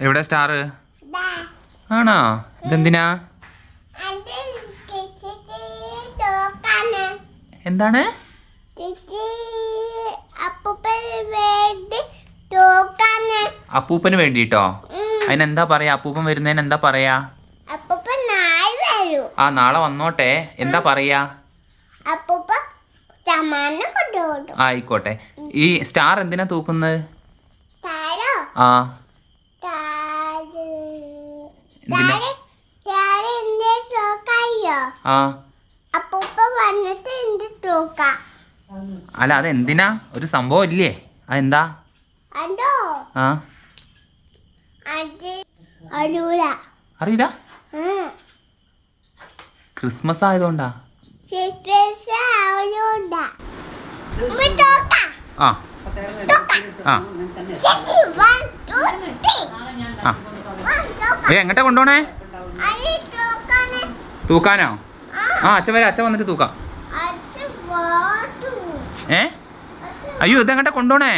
എവിടെ സ്റ്റാർ ആണോ? ഇതെന്തിനാ? എന്താണ്? അപ്പൂപ്പന് വേണ്ടിട്ടോ? അതിനെന്താ പറയാ? അപ്പൂപ്പൻ വരുന്നതിന് എന്താ പറയാ? ആ നാളെ വന്നോട്ടെ. എന്താ പറയാ? ആയിക്കോട്ടെ. ഈ സ്റ്റാർ എന്തിനാ തൂക്കുന്നത്? ആ അല്ല അതെന്തിനാ? ഒരു സംഭവം ഇല്ലേ? അതെന്താ? ആ അറിയില്ല. ക്രിസ്മസ് ആയതുകൊണ്ടാ? ആ എങ്ങോട്ടാ കൊണ്ടുപോണേ? തൂക്കാനോ? ആ അച്ഛൻ വരാം. അച്ഛൻ വന്നിട്ട് തൂക്കാം. അയ്യോ ഇതെങ്ങോട്ടാ കൊണ്ടുപോണേ?